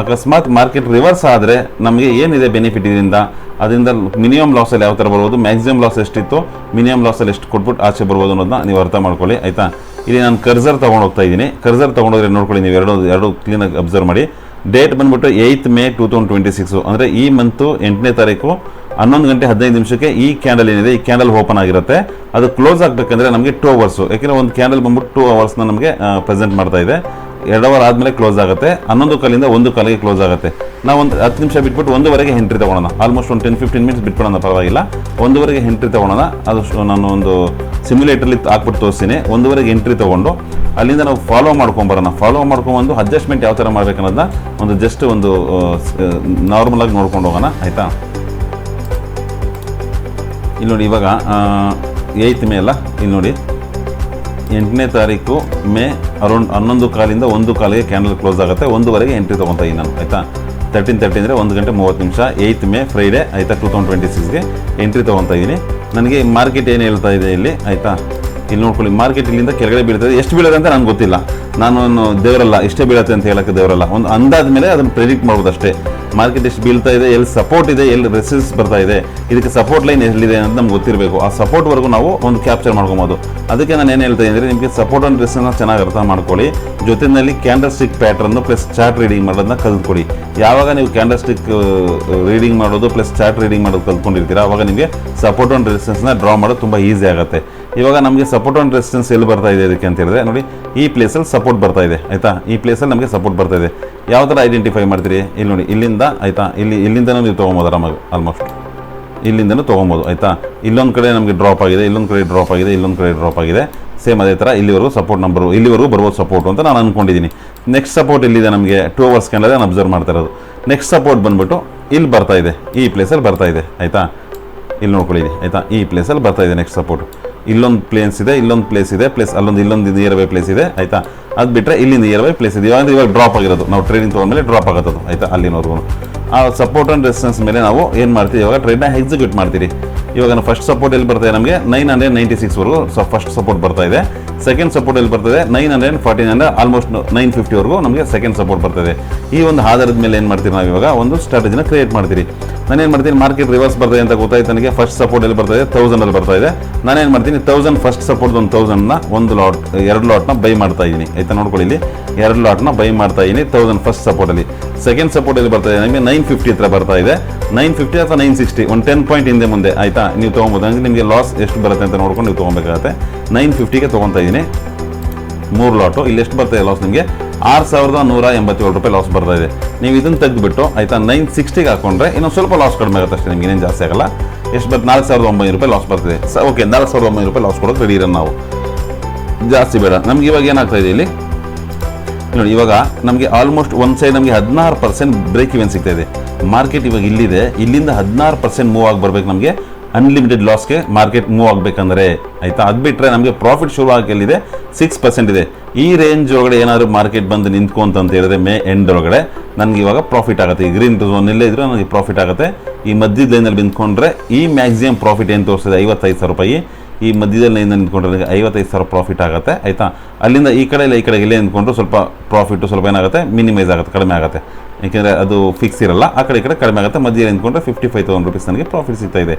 ಅಕಸ್ಮಾತ್ ಮಾರ್ಕೆಟ್ ರಿವರ್ಸ್ ಆದರೆ ನಮಗೆ ಏನಿದೆ ಬೆನಿಫಿಟ್ ಅದರಿಂದ ಮಿನಿಮಮ್ ಲಾಸಲ್ಲಿ ಯಾವ ಥರ ಬರ್ಬೋದು, ಮ್ಯಾಕ್ಸಿಮಮ್ ಲಾಸ್ ಎಷ್ಟಿತ್ತು, ಮಿನಿಮಮ್ ಲಾಸಲ್ಲಿ ಎಷ್ಟು ಕೊಟ್ಬಿಟ್ಟು ಆಚೆ ಬರ್ಬೋದು ಅನ್ನೋದನ್ನ ನೀವು ಅರ್ಥ ಮಾಡ್ಕೊಳ್ಳಿ, ಆಯಿತಾ. ಇಲ್ಲಿ ನಾನು ಕರ್ಸರ್ ತೊಗೊಂಡು ಹೋಗ್ತಾ ಇದ್ದೀನಿ. ಕರ್ಸರ್ ತೊಗೊಂಡೋದ್ರೆ ನೋಡ್ಕೊಳ್ಳಿ ನೀವು, ಎರಡು ಕ್ಲೀನಾಗಿ ಅಬ್ಸರ್ವ್ ಮಾಡಿ. ಡೇಟ್ ಬಂದುಬಿಟ್ಟು 8 ಮೇ 2026, ಅಂದರೆ ಈ ಮಂತು 8ನೇ ತಾರೀಕು 11 ಗಂಟೆ 15 ನಿಮಿಷಕ್ಕೆ ಈ ಕ್ಯಾಂಡಲ್ ಏನಿದೆ, ಈ ಕ್ಯಾಂಡಲ್ ಓಪನ್ ಆಗಿರುತ್ತೆ. ಅದು ಕ್ಲೋಸ್ ಆಗಬೇಕಂದ್ರೆ ನಮಗೆ 2 ಅವರ್ಸು, ಯಾಕೆಂದರೆ ಒಂದು ಕ್ಯಾಂಡಲ್ ಬಂದ್ಬಿಟ್ಟು 2 ಅವರ್ಸ್ನ ನಮಗೆ ಪ್ರೆಸೆಂಟ್ ಮಾಡ್ತಾ ಇದೆ. 2 ಅವರ್ ಆದಮೇಲೆ ಕ್ಲೋಸ್ ಆಗುತ್ತೆ, 11 ಕಾಲಿಂದ 1 ಕಾಲಿಗೆ ಕ್ಲೋಸ್ ಆಗುತ್ತೆ. ನಾವು ಒಂದು 10 ನಿಮಿಷ ಬಿಟ್ಬಿಟ್ಟು 1ವರೆಗೆ ಎಂಟ್ರಿ ತೊಗೊಳೋಣ. ಆಲ್ಮೋಸ್ಟ್ ಒಂದು 10-15 ಮಿನಿಟ್ಸ್ ಬಿಟ್ಬಿಡೋಣ, ಪರವಾಗಿಲ್ಲ. 1ವರೆಗೆ ಎಂಟ್ರಿ ತೊಗೊಳೋಣ. ಅದು ನಾನು ಒಂದು ಸಿಮ್ಯುಲೇಟರ್ಲಿ ಹಾಕ್ಬಿಟ್ಟು ತೋರಿಸ್ತೀನಿ. 1ವರೆಗೆ ಎಂಟ್ರಿ ತೊಗೊಂಡು ಅಲ್ಲಿಂದ ನಾವು ಫಾಲೋ ಮಾಡ್ಕೊಂಬರೋಣ. ಫಾಲೋ ಮಾಡ್ಕೊಂಬಂದು ಅಡ್ಜಸ್ಟ್ಮೆಂಟ್ ಯಾವ ಥರ ಮಾಡ್ಬೇಕನ್ನೋದನ್ನ ಒಂದು ಜಸ್ಟ್ ಒಂದು ನಾರ್ಮಲಾಗಿ ನೋಡ್ಕೊಂಡು ಹೋಗೋಣ, ಆಯಿತಾ. ಇಲ್ಲಿ ನೋಡಿ, ಇವಾಗ 8 ಮೇ ಅಲ್ಲ, ಇಲ್ಲಿ ನೋಡಿ 8ನೇ ತಾರೀಕು ಮೇ ಅರೌಂಡ್ 11 ಕಾಲಿಂದ 1 ಕಾಲಿಗೆ ಕ್ಯಾಂಡಲ್ ಕ್ಲೋಸ್ ಆಗುತ್ತೆ. 1ವರೆಗೆ ಎಂಟ್ರಿ ತೊಗೊತಾ ಇದ್ದೀನಿ ನಾನು, ಆಯಿತಾ. 13:30 ಅಂದರೆ 1 ಗಂಟೆ 30 ನಿಮಿಷ, 8 ಮೇ ಫ್ರೈಡೇ, ಆಯಿತಾ, 2026ಗೆ ಎಂಟ್ರಿ ತೊಗೊತಾ ಇದ್ದೀನಿ. ನನಗೆ ಮಾರ್ಕೆಟ್ ಏನು ಹೇಳ್ತಾ ಇದೆ ಇಲ್ಲಿ, ಆಯಿತಾ. ಇಲ್ಲಿ ನೋಡ್ಕೊಳ್ಳಿ, ಮಾರ್ಕೆಟ್ ಇಲ್ಲಿಂದ ಕೆಳಗಡೆ ಬೀಳ್ತದೆ. ಎಷ್ಟು ಬೀಳೋದು ಅಂತ ನನಗೆ ಗೊತ್ತಿಲ್ಲ, ನಾನು ದೇವರಲ್ಲ, ಇಷ್ಟೇ ಬೀಳುತ್ತೆ ಅಂತ ಹೇಳೋಕ್ಕೆ ದೇವರಲ್ಲ. ಒಂದು ಅಂದಾದ ಮೇಲೆ ಅದನ್ನು ಪ್ರೆಡಿಕ್ಟ್ ಮಾಡ್ಬೋದು ಅಷ್ಟೇ. ಮಾರ್ಕೆಟ್ ಎಷ್ಟು ಬೀಳ್ತಾ ಇದೆ, ಎಲ್ಲಿ ಸಪೋರ್ಟ್ ಇದೆ, ಎಲ್ಲಿ ರೆಸಿಸ್ ಬರ್ತಾ ಇದೆ, ಇದಕ್ಕೆ ಸಪೋರ್ಟ್ ಲೈನ್ ಎಲ್ಲಿದೆ ಅಂತ ನಮ್ಗೆ ಗೊತ್ತಿರಬೇಕು. ಆ ಸಪೋರ್ಟ್ವರೆಗೂ ನಾವು ಒಂದು ಕ್ಯಾಪ್ಚರ್ ಮಾಡ್ಕೊಬೋದು. ಅದಕ್ಕೆ ನಾನು ಏನು ಹೇಳ್ತಾ ಇದ್ದೀನಿ, ನಿಮಗೆ ಸಪೋರ್ಟ್ ಆ್ಯಂಡ್ ರೆಸಿಸ್ಟೆನ್ಸ್ನ ಚೆನ್ನಾಗಿ ಅರ್ಥ ಮಾಡ್ಕೊಳ್ಳಿ. ಜೊತೆಯಲ್ಲಿ candle stick pattern plus chart reading ಮಾಡೋದನ್ನ ಕಲ್ತ್ಕೊಳ್ಳಿ. ಯಾವಾಗ ನೀವು ಕ್ಯಾಂಡಲ್ ಸ್ಟಿಕ್ ರೀಡಿಂಗ್ ಮಾಡೋದು ಪ್ಲಸ್ ಚಾರ್ಟ್ ರೀಡಿಂಗ್ ಮಾಡೋದು ಕಲ್ತ್ಕೊಂಡಿರ್ತೀರ, ಆವಾಗ ನಿಮಗೆ ಸಪೋರ್ಟ್ ಆ್ಯಂಡ್ ರೆಸಿಸ್ಟೆನ್ಸ್ನ ಡ್ರಾ ಮಾಡೋದು ತುಂಬ ಈಸಿ ಆಗುತ್ತೆ. ಇವಾಗ ನಮಗೆ ಸಪೋರ್ಟ್ ಆ್ಯಂಡ್ ರೆಸಿಸ್ಟೆನ್ಸ್ ಎಲ್ಲಿ ಬರ್ತಾ ಇದೆ ಇದಕ್ಕೆ ಅಂತ ಹೇಳಿದ್ರೆ, ನೋಡಿ ಈ ಪ್ಲೇಸಲ್ಲಿ ಸಪೋರ್ಟ್ ಬರ್ತಾ ಇದೆ, ಆಯಿತಾ. ಈ ಪ್ಲೇಸಲ್ಲಿ ನಮಗೆ ಸಪೋರ್ಟ್ ಬರ್ತಾ ಇದೆ. ಯಾವ ಥರ ಐಡೆಂಟಿಫೈ ಮಾಡ್ತೀರಿ, ಇಲ್ಲಿ ನೋಡಿ, ಇಲ್ಲಿಂದ, ಆಯಿತಾ, ಇಲ್ಲಿಂದನೂ ನೀವು ತೊಗೊಬೋದು ಆರಾಮಾಗಿ, ಆಲ್ಮೋಸ್ಟ್ ಇಲ್ಲಿಂದನೂ ತೊಗೊಬೋದು, ಆಯಿತಾ. ಇಲ್ಲೊಂದು ಕಡೆ ನಮಗೆ ಡ್ರಾಪ್ ಆಗಿದೆ, ಇಲ್ಲೊಂದು ಕಡೆ ಡ್ರಾಪ್ ಆಗಿದೆ, ಇಲ್ಲೊಂದು ಕಡೆ ಡ್ರಾಪ್ ಆಗಿದೆ. ಸೇಮ್ ಅದೇ ಥರ ಇಲ್ಲಿವರೆಗೂ ಸಪೋರ್ಟ್ ನಂಬರು, ಇಲ್ಲಿವರೆಗೂ ಬರ್ಬೋದು ಸಪೋರ್ಟ್ ಅಂತ ನಾನು ಅಂದ್ಕೊಂಡಿದ್ದೀನಿ. ನೆಕ್ಸ್ಟ್ ಸಪೋರ್ಟ್ ಇಲ್ಲಿದೆ ನಮಗೆ 2 ಅವರ್ಸ್ ಕ್ಯಾಂಡಲ್ ನಾನು ಅಬ್ಸರ್ವ್ ಮಾಡ್ತಾ ಇರೋದು. ನೆಕ್ಸ್ಟ್ ಸಪೋರ್ಟ್ ಬಂದುಬಿಟ್ಟು ಇಲ್ಲಿ ಬರ್ತಾ ಇದೆ, ಈ ಪ್ಲೇಸಲ್ಲಿ ಬರ್ತಾ ಇದೆ, ಆಯಿತಾ. ಇಲ್ಲಿ ನೋಡ್ಕೊಳ್ಳಿ, ಆಯಿತಾ, ಈ ಪ್ಲೇಸಲ್ಲಿ ಬರ್ತಾ ಇದೆ ನೆಕ್ಸ್ಟ್ ಸಪೋರ್ಟ್. ಇಲ್ಲೊಂದು ಪ್ಲೇಸ್ ಇದೆ, ಇಲ್ಲೊಂದು ಪ್ಲೇಸ್ ಇದೆ, ಪ್ಲೇಸ್ ಇಲ್ಲೊಂದು ನಿಯರ್ ಬೈ ಪ್ಲೇಸ್ ಇದೆ, ಆಯಿತಾ. ಅದು ಬಿಟ್ಟರೆ ಇಲ್ಲಿ ನಿಯರ್ ಬೈ ಪ್ಲೇಸ್ ಇದೆ. ಇವಾಗ ಡ್ರಾಪ್ ಆಗಿರೋದು, ನಾವು ಟ್ರೇಡಿಂಗ್ ತೊಗೊಂಡ್ಮೇಲೆ ಡ್ರಾಪ್ ಆಗೋದು, ಆಯಿತಾ. ಅಲ್ಲಿನವರೆಗೂ ಆ ಸಪೋರ್ಟ್ ಆ್ಯಂಡ್ ರೆಸಿಸ್ಟೆನ್ಸ್ ಮೇಲೆ ನಾವು ಏನು ಮಾಡ್ತೀವಿ, ಇವಾಗ ಟ್ರೇಡ್ನ ಎಕ್ಸಿಕ್ಯೂಟ್ ಮಾಡ್ತೀರಿ. ಇವಾಗ ನಾವು ಫಸ್ಟ್ ಸಪೋರ್ಟ್ ಎಲ್ಲಿ ಬರ್ತಾ ಇದೆ, ನಮಗೆ 996ವರೆಗೂ ಫಸ್ಟ್ ಸಪೋರ್ಟ್ ಬರ್ತಾ ಇದೆ. ಸೆಕೆಂಡ್ ಸಪೋರ್ಟ್ ಎಲ್ಲಿ ಬರ್ತದೆ, 914 ಅಂದರೆ ಆಲ್ಮೋಸ್ಟ್ 950ವರೆಗೂ ನಮಗೆ ಸೆಕೆಂಡ್ ಸಪೋರ್ಟ್ ಬರ್ತದೆ. ಈ ಒಂದು ಆಧಾರದ ಮೇಲೆ ಏನು ಮಾಡ್ತೀವಿ ನಾವು, ಇವಾಗ ಒಂದು ಸ್ಟ್ರಾಟಜಿನ ಕ್ರಿಯೇಟ್ ಮಾಡ್ತೀರಿ. ನಾನೇನು ಮಾಡ್ತೀನಿ, ಮಾರ್ಕೆಟ್ ರಿವರ್ಸ್ ಬರ್ತಾ ಇದೆ ಅಂತ ಗೊತ್ತಾಯ್ತು ನನಗೆ. ಫಸ್ಟ್ ಸಪೋರ್ಟ್ ಎಲ್ಲಿ ಬರ್ತಾ ಇದೆ, 1000ಅಲ್ಲಿ ಬರ್ತಾ ಇದೆ. ನಾನೇನು ಮಾಡ್ತೀನಿ, 1000 ಫಸ್ಟ್ ಸಪೋರ್ಟ್ 1000ನ ಒಂದು ಲಾಟ್ 2 ಲಾಟ್ನ ಬೈ ಮಾಡ್ತಾ ಇದ್ದೀನಿ, ಆಯಿತಾ. ನೋಡ್ಕೊಳ್ಳಿ, ಇಲ್ಲಿ 2 ಲಾಟ್ನ ಬೈ ಮಾಡ್ತಾ ಇದ್ದೀನಿ 1000 ಫಸ್ಟ್ ಸಪೋರ್ಟಲ್ಲಿ. ಸೆಕೆಂಡ್ ಸಪೋರ್ಟ್ ಎಲ್ಲಿ ಬರ್ತಾ ಇದೆ, ನಮಗೆ 950 ಹತ್ರ ಬರ್ತಾ ಇದೆ. 950 ಅಥವಾ 960, ಒಂದು 10 ಪಾಯಿಂಟ್ ಹಿಂದೆ ಮುಂದೆ, ಆಯಿತಾ, ನೀವು ತೊಗೊಬೋದು. ಅಂದರೆ ನಿಮಗೆ ಲಾಸ್ ಎಷ್ಟು ಬರುತ್ತೆ ಅಂತ ನೋಡ್ಕೊಂಡು ನೀವು ತೊಗೊಬೇಕಾಗತ್ತೆ. 950ಗೆ ತೊಗೊತಾ ಇದ್ದೀನಿ 3 ಲಾಟು. ಇಲ್ಲಿ ಎಷ್ಟು ಬರ್ತಾ ಇದೆ ಲಾಸ್, ನಿಮಗೆ 6187 ರೂಪಾಯಿ ಲಾಸ್ ಬರ್ತಾ ಇದೆ. ನೀವು ಇದನ್ನು ತೆಗೆದುಬಿಟ್ಟು, ಆಯಿತಾ, 960ಗೆ ಹಾಕೊಂಡ್ರೆ ಇನ್ನೊಂದು ಸ್ವಲ್ಪ ಲಾಸ್ ಕಡಿಮೆ ಆಗುತ್ತೆ ಅಷ್ಟೇ, ನಿಮ್ಗೆ ಏನೇನು ಜಾಸ್ತಿ ಆಗಲ್ಲ. ಎಷ್ಟು ಬರ್ತದೆ, 4900 ರೂಪಾಯಿ ಲಾಸ್ ಬರ್ತದೆ. ಓಕೆ, 4900 ರೂಪಾಯಿ ಲಾಸ್ ಕೊಡೋದು ರೆಡಿ ಇರೋದು ನಾವು, ಜಾಸ್ತಿ ಬೇಡ ನಮ್ಗೆ. ಇವಾಗ ಏನಾಗ್ತಾ ಇದೆ ಇಲ್ಲಿ ನೋಡಿ, ಇವಾಗ ನಮಗೆ ಆಲ್ಮೋಸ್ಟ್ ಒಂದು ಸೈಡ್ ನಮಗೆ 16% ಬ್ರೇಕ್ ಇವೆನ್ ಸಿಗ್ತಾ ಇದೆ. ಮಾರ್ಕೆಟ್ ಇವಾಗ ಇಲ್ಲಿದೆ, ಇಲ್ಲಿಂದ 16% ಮೂವ್ ಆಗಿ ಬರ್ಬೇಕು ನಮಗೆ. ಅನ್ಲಿಮಿಟೆಡ್ ಲಾಸ್ಗೆ ಮಾರ್ಕೆಟ್ ಮೂವ್ ಆಗಬೇಕಂದ್ರೆ, ಆಯಿತಾ. ಅದು ಬಿಟ್ಟರೆ ನಮಗೆ ಪ್ರಾಫಿಟ್ ಶುರು ಆಗಲಿದೆ 6% ಇದೆ. ಈ ರೇಂಜ್ ಒಳಗಡೆ ಏನಾದರೂ ಮಾರ್ಕೆಟ್ ಬಂದು ನಿಂತ್ಕೊಂತ ಹೇಳಿದ್ರೆ ಮೇ ಎಂಡ್ ಒಳಗಡೆ ನನಗೆ ಇವಾಗ ಪ್ರಾಫಿಟ್ ಆಗುತ್ತೆ. ಈ ಗ್ರೀನ್ ಝೋನಲ್ಲೇ ಇದ್ದರೆ ನನಗೆ ಪ್ರಾಫಿಟ್ ಆಗುತ್ತೆ. ಈ ಮಧ್ಯದ ಲೈನಲ್ಲಿ ನಿಂತ್ಕೊಂಡ್ರೆ ಈ ಮ್ಯಾಕ್ಸಿಮಮ್ ಪ್ರಾಫಿಟ್ ಏನು ತೋರಿಸಿದೆ 55,000 ರೂಪಾಯಿ. ಈ ಮಧ್ಯದಲ್ಲಿ ಲೈನಲ್ಲಿ ನಿಂತ್ಕೊಂಡ್ರೆ ನನಗೆ 55,000 ಪ್ರಾಫಿಟ್ ಆಗುತ್ತೆ, ಆಯಿತಾ. ಅಲ್ಲಿಂದ ಈ ಕಡೆ ಇಲ್ಲ, ಈ ಕಡೆಗೆ ಇಲ್ಲೇ ನಿಂತ್ಕೊಂಡ್ರು ಸ್ವಲ್ಪ ಪ್ರಾಫಿಟ್ಟು ಸ್ವಲ್ಪ ಏನಾಗುತ್ತೆ, ಮಿನಿಮೈಸ್ ಆಗುತ್ತೆ, ಕಡಿಮೆ ಆಗುತ್ತೆ. ಏಕೆಂದರೆ ಅದು ಫಿಕ್ಸ್ ಇರಲ್ಲ, ಆ ಕಡೆ ಈ ಕಡೆ ಕಡಿಮೆ ಆಗುತ್ತೆ. ಮಧ್ಯೆ ನಿಂತ್ಕೊಂಡ್ರೆ 55,000 ರೂಪೀಸ್ ನನಗೆ ಪ್ರಾಫಿಟ್ ಸಿಗ್ತಾ ಇದೆ.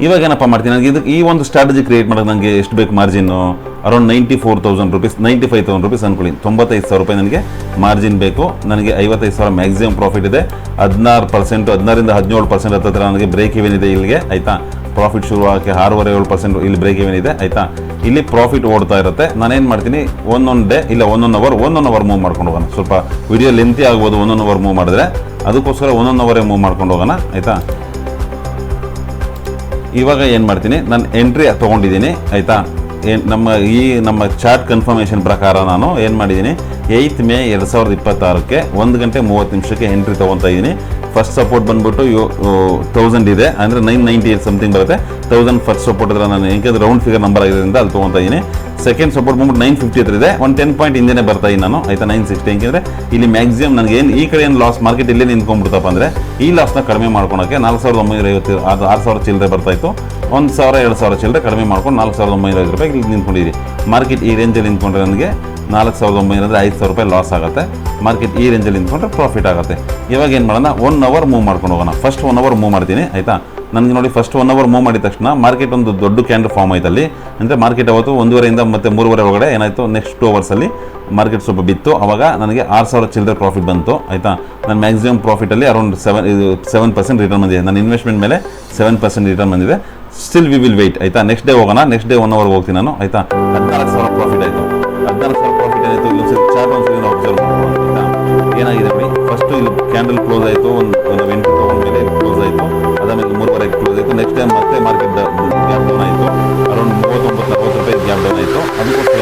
ಇವಾಗ ಏನಪ್ಪ ಮಾಡ್ತೀನಿ, ನನಗೆ ಇದಕ್ಕೆ ಈ ಒಂದು ಸ್ಟ್ರಾಟಜಿ ಕ್ರಿಯೇಟ್ ಮಾಡೋದು ನನಗೆ ಎಷ್ಟು ಬೇಕು ಮಾರ್ಜಿನ್ನು, ಅರೌಂಡ್ 94,000 ರೂಪೀಸ್, 95,000 ರೂಪೀಸ್ ಅಂದ್ಕೊಳ್ಳಿ. 95,000 ರೂಪಾಯಿ ನನಗೆ ಮಾರ್ಜಿನ್ ಬೇಕು. ನನಗೆ 55,000 ಮ್ಯಾಕ್ಸಿಮಮ್ ಪ್ರಾಫಿಟ್ ಇದೆ. 16%, 16ರಿಂದ 17% ಹತ್ತಿರ ನನಗೆ ಬ್ರೇಕ್ ಇವೆನ್ ಇದೆ ಇಲ್ಲಿಗೆ, ಆಯಿತಾ. ಪ್ರಾಫಿಟ್ ಶುರು ಆಗೋಕ್ಕೆ 6.7% ಇಲ್ಲಿ ಬ್ರೇಕ್ ಇವೆನ್ ಇದೆ, ಆಯಿತಾ. ಇಲ್ಲಿ ಪ್ರಾಫಿಟ್ ಓಡ್ತಾ ಇರುತ್ತೆ. ನಾನೇನು ಮಾಡ್ತೀನಿ, ಒಂದೊಂದು ಡೇ ಇಲ್ಲ 1 ಅವರ್ ಮೂವ್ ಮಾಡ್ಕೊಂಡು ಹೋಗೋಣ. ಸ್ವಲ್ಪ ವಿಡಿಯೋ ಲೆಂತಿ ಆಗ್ಬೋದು 1 ಅವರ್ ಮೂವ್ ಮಾಡಿದ್ರೆ, ಅದಕ್ಕೋಸ್ಕರ 1 ಅವರೇ ಮೂವ್ ಮಾಡ್ಕೊಂಡು ಹೋಗೋಣ, ಆಯಿತಾ. ಇವಾಗ ಏನು ಮಾಡ್ತೀನಿ, ನಾನು ಎಂಟ್ರಿ ತೊಗೊಂಡಿದ್ದೀನಿ, ಆಯಿತಾ. ನಮ್ಮ ಚಾರ್ಟ್ ಕನ್ಫರ್ಮೇಷನ್ ಪ್ರಕಾರ ನಾನು ಏನು ಮಾಡಿದ್ದೀನಿ, 8 ಮೇ 2026ಕ್ಕೆ 1 ಗಂಟೆ 30 ನಿಮಿಷಕ್ಕೆ ಎಂಟ್ರಿ ತೊಗೊತಾ ಇದ್ದೀನಿ. ಫಸ್ಟ್ ಸಪೋರ್ಟ್ ಬಂದುಬಿಟ್ಟು 1000 ಇದೆ, ಅಂದರೆ 998 ಸಮಥಿಂಗ್ ಬರುತ್ತೆ. 1000 ಫಸ್ಟ್ ಸಪೋರ್ಟ್ ಹತ್ರ ನಾನು ಏಕೆಂದರೆ ರೌಂಡ್ ಫಿಗರ್ ನಂಬರ್ ಆಗಿರೋದ್ರಿಂದ ಅಲ್ಲಿ ತೊಗೊತಾ ಇದ್ದೀನಿ. ಸೆಕೆಂಡ್ ಸಪೋರ್ಟ್ ಬಂದ್ಬಿಟ್ಟು 950 ಹತ್ರ ಇದೆ, ಒಂದು 10 ಪಾಯಿಂಟ್ ಹಿಂದೆ ಬರ್ತಾ ಇದ್ದೀನಿ ನಾನು, ಆಯಿತಾ. 960, ಏಕೆಂದರೆ ಇಲ್ಲಿ ಮ್ಯಾಕ್ಸಿಮಮ್ ನನಗೆ ಏನು ಈ ಕಡೆ ಏನು ಲಾಸ್ ಮಾರ್ಕೆಟ್ ಇಲ್ಲೇ ನಿಂತ್ಕೊಂಡ್ಬಿಡ್ತಪ್ಪ ಅಂದರೆ ಈ ಲಾಸ್ನ ಕಡಿಮೆ ಮಾಡ್ಕೊಳಕ್ಕೆ 4,950 ಅದು 6,000 ಚಿಲ್ಲರೆ ಬರ್ತಾಯಿತ್ತು. 1,000 2,000 ಚಿಲ್ಲರೆ ಕಡಿಮೆ ಮಾಡ್ಕೊಂಡು 4,900 ರೂಪಾಯಿ ಇಲ್ಲಿ ನಿಂತ್ಕೊಂಡಿದ್ದೀರಿ. ಮಾರ್ಕೆಟ್ ಈ ರೇಂಜಲ್ಲಿ ನಿಂತ್ಕೊಂಡ್ರೆ ನನಗೆ 4,900 ಅಂದರೆ 5,000 ರೂಪಾಯಿ ಲಾಸ್ ಆಗುತ್ತೆ. ಮಾರ್ಕೆಟ್ ಈ ರೇಂಜಲ್ಲಿ ನಿಂತ್ಕೊಂಡ್ರೆ ಪ್ರಾಫಿಟ್ ಆಗುತ್ತೆ. ಇವಾಗ ಏನು ಮಾಡೋಣ, 1 ಅವರ್ ಮೂವ್ ಮಾಡ್ಕೊಂಡು ಹೋಗೋಣ. ಫಸ್ಟ್ 1 ಅವರ್ ಮೂವ್ ಮಾಡ್ತೀನಿ ಆಯಿತಾ. ನನಗೆ ನೋಡಿ ಫಸ್ಟ್ 1 ಅವರ್ ಮೂವ್ ಮಾಡಿದ ತಕ್ಷಣ ಮಾರ್ಕೆಟ್ ಒಂದು ದೊಡ್ಡ ಕ್ಯಾಂಡಲ್ ಫಾರ್ಮ್ ಆಯ್ತಲ್ಲಿ. ಅಂದರೆ ಮಾರ್ಕೆಟ್ ಅವತ್ತು 1:30 ಮತ್ತು 3:30 ಒಳಗಡೆ ಏನಾಯಿತು, ನೆಕ್ಸ್ಟ್ 2 ಅವರ್ಸಲ್ಲಿ ಮಾರ್ಕೆಟ್ ಸ್ವಲ್ಪ ಬಿತ್ತು. ಆವಾಗ ನನಗೆ 6,000 ಚಿಲ್ಲರೆ ಪ್ರಾಫಿಟ್ ಬಂತು ಆಯಿತಾ. ನನ್ನ ಮ್ಯಾಕ್ಸಿಮಮ್ ಪ್ರಾಫಿಟಲ್ಲಿ ಅರೌಂಡ್ 7% ರಿಟರ್ನ್ ಬಂದಿದೆ. ನನ್ನ ಇನ್ವೆಸ್ಟ್ಮೆಂಟ್ ಮೇಲೆ 7% ರಿಟರ್ನ್ ಬಂದಿದೆ. ಸ್ಟಿಲ್ ವಿ ವಿಲ್ ವೆಯ್ಟ್ ಆಯಿತಾ. ನೆಕ್ಸ್ಟ್ ಡೇ ಹೋಗೋಣ. ನೆಕ್ಸ್ಟ್ ಡೇ 1 ಅವರ್ಗೆ ಹೋಗ್ತೀನಿ ನಾನು ಆಯಿತಾ. 14,000 ಪ್ರಾಫಿಟ್ ಆಯಿತು. 14,000 ಪ್ರಾಫಿಟ್ ಆಯಿತು. ಇಲ್ಲೊಂದ್ಸರಿ ಚಾರ್ಟ್ ಒಂದ್ಸರಿ ಅಬ್ಸರ್ವ್ ಮಾಡ್ಬೋದು ಆಯಿತಾ. ಏನಾಗಿದೆ ನೋಡಿ, ಫಸ್ಟು ಇದು ಕ್ಯಾಂಡಲ್ ಕ್ಲೋಸ್ ಆಯಿತು, ಒಂದು ಎಂಟು ತಗೊಂಡ್ಮೇಲೆ ಕ್ಲೋಸ್ ಆಯಿತು, ಅದಾದಮೇಲೆ 3:30 ಕ್ಲೋಸ್ ಆಯಿತು. ನೆಕ್ಸ್ಟ್ ಟೈಮ್ ಮತ್ತೆ ಮಾರ್ಕೆಟ್ ಗ್ಯಾಪ್ ಡೌನ್ ಆಯಿತು. ಅರೌಂಡ್ 39-40 ರೂಪಾಯಿ ಗ್ಯಾಪ್ ಡೌನ್ ಆಯಿತು. ಅದಕ್ಕೋಸ್ಕರ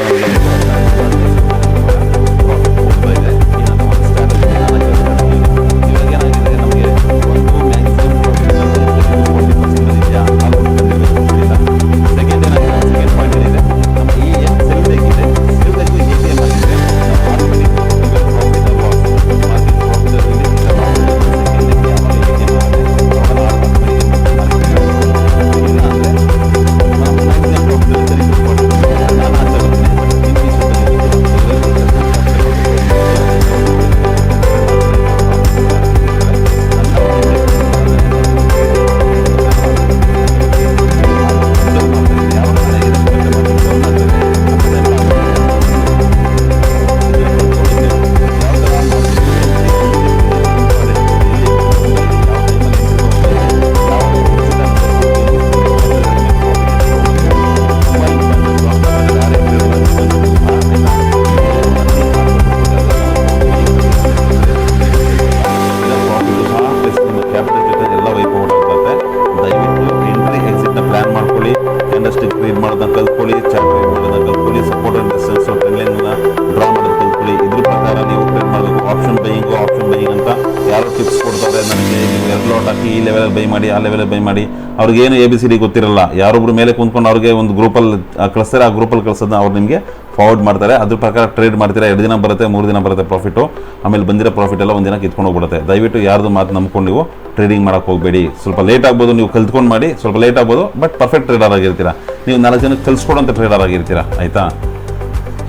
ಕಲ್ತ್ಕೊಳ್ಳಿ, ಚಾರ್ಟ್ ಮಾಡೋದನ್ನ ಕಲ್ತ್ಕೊಳ್ಳಿ, ಸಪೋರ್ಟ್ ಅಂಡ್ ರೆಸಿಸ್ಟೆನ್ಸ್ ಟ್ರೆಂಡ್ ಲೈನ್ನ ಡ್ರಾ ಮಾಡೋದು ಕಲ್ತ್ಕೊಳ್ಳಿ. ಇದ್ರ ಪ್ರಕಾರ ನೀವು ಟ್ರೇಡ್ ಮಾಡಬೇಕು. ಆಪ್ಷನ್ ಬೈಯಿಂಗ್ ಅಂತ ಯಾರೋ ಟಿಪ್ಸ್ ಕೊಡ್ತಾರೆ ನನಗೆ, ನೀವು 2 ಲಾಟ್ ಹಾಕಿ ಈ ಲೆವೆಲಲ್ಲಿ ಬೈ ಮಾಡಿ, ಆ ಲೆವೆಲಲ್ಲಿ ಬೈ ಮಾಡಿ. ಅವ್ರಿಗೇನು ABCD ಗೊತ್ತಿರಲ್ಲ. ಯಾರೊಬ್ರು ಮೇಲೆ ಕುಂತ್ಕೊಂಡು ಅವ್ರಿಗೆ ಒಂದು ಗ್ರೂಪಲ್ಲಿ ಕಳಿಸ್ತಾರೆ, ಆ ಗ್ರೂಪಲ್ಲಿ ಕಳಿಸೋದನ್ನ ಅವ್ರು ನಿಮಗೆ ಫಾರ್ವರ್ಡ್ ಮಾಡ್ತಾರೆ. ಅದ್ರ ಪ್ರಕಾರ ಟ್ರೇಡ್ ಮಾಡ್ತೀರಾ. 2 ದಿನ ಬರುತ್ತೆ, 3 ದಿನ ಬರುತ್ತೆ ಪ್ರಾಫಿಟು. ಆಮೇಲೆ ಬಂದಿರೋ ಪ್ರಾಫಿಟ್ ಎಲ್ಲ ಒಂದಿನ ಕಿತ್ಕೊಂಡು ಹೋಗ್ಬಿಡುತ್ತೆ. ದಯವಿಟ್ಟು ಯಾರ್ದು ಮಾತು ನಂಬ್ಕೊಂಡು ನೀವು ಟ್ರೇಡಿಂಗ್ ಮಾಡೋಕ್ಕೆ ಹೋಗಬೇಡಿ. ಸ್ವಲ್ಪ ಲೇಟ್ ಆಗ್ಬೋದು, ನೀವು ಕಲ್ತ್ಕೊಂಡು ಮಾಡಿ, ಸ್ವಲ್ಪ ಲೇಟ್ ಆಗ್ಬೋದು, ಬಟ್ ಪರ್ಫೆಕ್ಟ್ ಟ್ರೇಡರ್ ಆಗಿರ್ತೀರಾ. ನೀವು 4 ಜನಕ್ಕೆ ಕಲಿಸ್ಕೊಡೋಂಥ ಟ್ರೇಡರ್ ಆಗಿರ್ತೀರಾ ಆಯಿತಾ.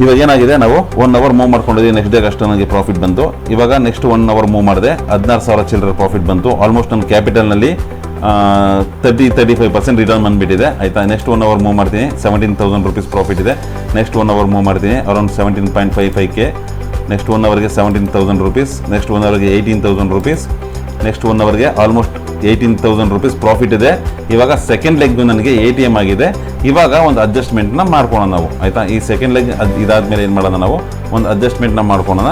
ಇವಾಗ ಏನಾಗಿದೆ, ನಾವು 1 ಅವರ್ ಮೂವ್ ಮಾಡ್ಕೊಂಡಿದ್ದೀವಿ. ನೆಕ್ಸ್ಟ್ ಡೇಗೆ ಅಷ್ಟು ನನಗೆ ಪ್ರಾಫಿಟ್ ಬಂತು. ಇವಾಗ ನೆಕ್ಸ್ಟ್ 1 ಅವರ್ ಮೂವ್ ಮಾಡಿದೆ, 16,000 ಚಿಲ್ಲರೆ ಪ್ರಾಫಿಟ್ ಬಂತು. ಆಲ್ಮೋಸ್ಟ್ ನನ್ನ ಕ್ಯಾಪಿಟಲ್ನಲ್ಲಿ 30-35% ರಿಟರ್ನ್ ಬಂದುಬಿಟ್ಟಿದೆ ಆಯಿತಾ. ನೆಕ್ಸ್ಟ್ 1 ಅವರ್ ಮೂವ್ ಮಾಡ್ತೀನಿ, 17,000 ರೂಪೀಸ್ ಪ್ರಾಫಿಟ್ ಇದೆ. ನೆಕ್ಸ್ಟ್ 1 ಅವರ್ ಮೂವ್ ಮಾಡ್ತೀನಿ, ಅರೌಂಡ್ 17.55K. ನೆಕ್ಸ್ಟ್ 1 ಅವರ್ಗೆ 17,000 ರೂಪೀಸ್. ನೆಕ್ಸ್ಟ್ 1 ಅವರ್ಗೆ 18,000 ರೂಪೀಸ್. ನೆಕ್ಸ್ಟ್ 1 ಅವರ್ಗೆ ಆಲ್ಮೋಸ್ಟ್ 18,000 ರೂಪೀಸ್ ಪ್ರಾಫಿಟ್ ಇದೆ. ಇವಾಗ ಸೆಕೆಂಡ್ ಲೆಗ್ದು ನನಗೆ ATM ಆಗಿದೆ. ಇವಾಗ ಒಂದು ಅಡ್ಜಸ್ಟ್ಮೆಂಟ್ನ ಮಾಡ್ಕೊಳ್ಳೋಣ ನಾವು ಆಯಿತಾ. ಈ ಸೆಕೆಂಡ್ ಲೆಗ್ ಇದಾದಮೇಲೆ ಏನು ಮಾಡೋಣ, ನಾವು ಒಂದು ಅಡ್ಜಸ್ಟ್ಮೆಂಟ್ನ ಮಾಡ್ಕೊಳ್ಳೋಣ.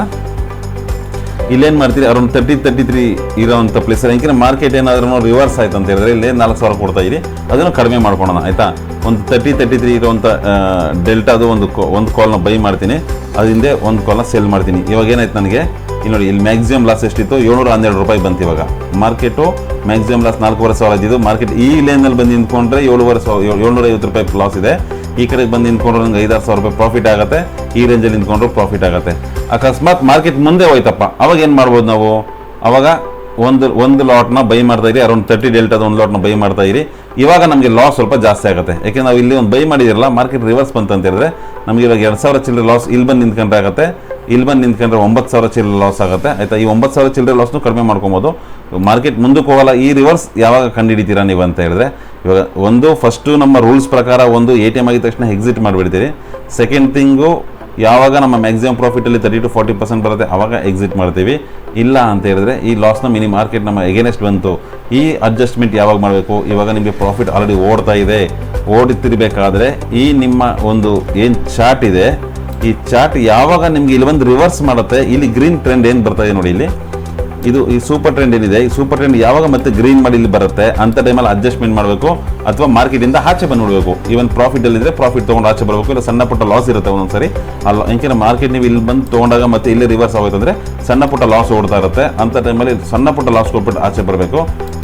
ಇಲ್ಲೇನು ಮಾಡ್ತೀರಿ, ಅರೌಂಡ್ 30-33 ಇರೋವಂಥ ಪ್ಲೇಸಲ್ಲಿ ಯಾಕೆಂದರೆ ಮಾರ್ಕೆಟ್ ಏನಾದ್ರೂ ರಿವರ್ಸ್ ಆಯ್ತು ಅಂತ ಹೇಳಿದ್ರೆ ಇಲ್ಲೇ 4,000 ಕೊಡ್ತಾ ಇರಿ, ಅದನ್ನು ಕಡಿಮೆ ಮಾಡ್ಕೊಳ್ಳೋಣ ಆಯಿತಾ. ಒಂದು 30-33 ಇರುವಂಥ ಡೆಲ್ಟಾದು ಒಂದು ಕಾಲ್ನ ಬೈ ಮಾಡ್ತೀನಿ, ಅದರಿಂದ ಒಂದು ಕಾಲ್ನ ಸೇಲ್ ಮಾಡ್ತೀನಿ. ಇವಾಗ ಏನಾಯ್ತು ನನಗೆ, ಇಲ್ಲಿ ನೋಡಿ, ಇಲ್ಲಿ ಮ್ಯಾಕ್ಸಿಮಮ್ ಲಾಸ್ ಎಷ್ಟಿತ್ತು, 712 ರೂಪಾಯಿ ಬಂತು. ಇವಾಗ ಮಾರ್ಕೆಟು ಮ್ಯಾಕ್ಸಿಮಮ್ ಲಾಸ್ 4,500 ಇದ್ದಿದ್ದು, ಮಾರ್ಕೆಟ್ ಈ ಲೈನಲ್ಲಿ ಬಂದು ನಿಂತ್ಕೊಂಡ್ರೆ 750 ರೂಪಾಯಿ ಲಾಸ್ ಇದೆ. ಈ ಕಡೆಗೆ ಬಂದು ನಿಂತ್ಕೊಂಡ್ರೆ ನಂಗೆ 5,000 ರೂಪಾಯಿ ಪ್ರಾಫಿಟ್ ಆಗುತ್ತೆ. ಈ ರೇಂಜಲ್ಲಿ ನಿಂತ್ಕೊಂಡ್ರು ಪ್ರಾಫಿಟ್ ಆಗುತ್ತೆ. ಅಕಸ್ಮಾತ್ ಮಾರ್ಕೆಟ್ ಮುಂದೆ ಹೋಯ್ತಪ್ಪ, ಅವಾಗ ಏನು ಮಾಡ್ಬೋದು ನಾವು, ಅವಾಗ ಒಂದು ಲಾಟ್ನ ಬೈ ಮಾಡ್ತಾ ಇರಿ, ಅರೌಂಡ್ 30 ಡೆಲ್ಟಾದ ಒಂದು ಲಾಟ್ನ ಬೈ ಮಾಡ್ತಾ ಇರಿ. ಇವಾಗ ನಮಗೆ ಲಾಸ್ ಸ್ವಲ್ಪ ಜಾಸ್ತಿ ಆಗುತ್ತೆ. ಯಾಕೆಂದ್ರೆ ನಾವು ಇಲ್ಲಿ ಒಂದು ಬೈ ಮಾಡಿದಿರಲ್ಲ, ಮಾರ್ಕೆಟ್ ರಿವರ್ಸ್ ಬಂತು ಅಂತ ಹೇಳಿದ್ರೆ ನಮಗೆ ಇವಾಗ 2,000 ಚಿಲ್ಲರೆ ಲಾಸ್ ಇಲ್ಲಿ ಬಂದು ನಿಂತ್ಕೊಂಡ್ರೆ ಆಗುತ್ತೆ. ಇಲ್ಲಿ ಬಂದು ನಿಂತ್ಕೊಂಡ್ರೆ 9,000 ಚಿಲ್ಲರೆ ಲಾಸ್ ಆಗುತ್ತೆ ಆಯಿತಾ. ಈ 9,000 ಚಿಲ್ಲರೆ ಲಾಸ್ನು ಕಡಿಮೆ ಮಾಡ್ಕೊಬೋದು. ಮಾರ್ಕೆಟ್ ಮುಂದಕ್ಕೆ ಹೋಗಲ್ಲ. ಈ ರಿವರ್ಸ್ ಯಾವಾಗ ಕಂಡುಹಿಡಿತೀರಾ ನೀವು ಅಂತ ಹೇಳಿದ್ರೆ, ಇವಾಗ ಫಸ್ಟು ನಮ್ಮ ರೂಲ್ಸ್ ಪ್ರಕಾರ ATM ಆಗಿದ ತಕ್ಷಣ ಎಕ್ಸಿಟ್ ಮಾಡಿಬಿಡ್ತೀರಿ. ಸೆಕೆಂಡ್ ಥಿಂಗು, ಯಾವಾಗ ನಮ್ಮ ಮ್ಯಾಕ್ಸಿಮಮ್ ಪ್ರಾಫಿಟಲ್ಲಿ 30-40% ಬರುತ್ತೆ ಆವಾಗ ಎಕ್ಸಿಟ್ ಮಾಡ್ತೀವಿ. ಇಲ್ಲ ಅಂತ ಹೇಳಿದ್ರೆ ಈ ಲಾಸ್ನ ಮಾರ್ಕೆಟ್ ನಮ್ಮ ಎಗೇನೆಸ್ಟ್ ಬಂತು, ಈ ಅಡ್ಜಸ್ಟ್ಮೆಂಟ್ ಯಾವಾಗ ಮಾಡಬೇಕು, ಇವಾಗ ನಿಮಗೆ ಪ್ರಾಫಿಟ್ ಆಲ್ರೆಡಿ ಓಡ್ತಾ ಇದೆ, ಓಡುತ್ತಿರಬೇಕಾದ್ರೆ ಈ ನಿಮ್ಮ ಒಂದು ಏನು ಚಾರ್ಟ್ ಇದೆ, ಈ ಚಾರ್ಟ್ ಯಾವಾಗ ನಿಮಗೆ ಇಲ್ಲಿ ಒಂದು ರಿವರ್ಸ್ ಮಾಡುತ್ತೆ, ಇಲ್ಲಿ ಗ್ರೀನ್ ಟ್ರೆಂಡ್ ಏನು ಬರ್ತಾ ಇದೆ ನೋಡಿ, ಇಲ್ಲಿ ಈ ಸೂಪರ್ ಟ್ರೆಂಡ್ ಏನಿದೆ, ಈ ಸೂಪರ್ ಟ್ರೆಂಡ್ ಯಾವಾಗ ಮತ್ತೆ ಗ್ರೀನ್ ಮಾಡಿ ಇಲ್ಲಿ ಬರುತ್ತೆ ಅಂತ ಟೈಮಲ್ಲಿ ಅಡ್ಜಸ್ಟ್ಮೆಂಟ್ ಮಾಡಬೇಕು, ಅಥವಾ ಮಾರ್ಕೆಟಿಂದ ಆಚೆ ಬಂದುಬಿಡಬೇಕು. ಈವನ್ ಪ್ರಾಫಿಟಲ್ಲಿದ್ದರೆ ಪ್ರಾಫಿಟ್ ತೊಗೊಂಡು ಆಚೆ ಬರಬೇಕು. ಇಲ್ಲ ಸಣ್ಣ ಪುಟ್ಟ ಲಾಸ್ ಇರುತ್ತೆ ಒಂದೊಂದ್ಸರಿ ಅಲ್ಲ, ಯಾಕೆಂದರೆ ಮಾರ್ಕೆಟ್ ನೀವು ಇಲ್ಲಿ ಬಂದು ತೊಗೊಂಡಾಗ ಮತ್ತೆ ಇಲ್ಲಿ ರಿವರ್ಸ್ ಆಗೋಯ್ತಂದರೆ ಸಣ್ಣ ಪುಟ್ಟ ಲಾಸ್ ಓಡ್ತಾ ಇರುತ್ತೆ. ಅಂಥ ಟೈಮಲ್ಲಿ ಸಣ್ಣ ಪುಟ್ಟ ಲಾಸ್ ಕೊಟ್ಬಿಟ್ಟು ಆಚೆ ಬರಬೇಕು.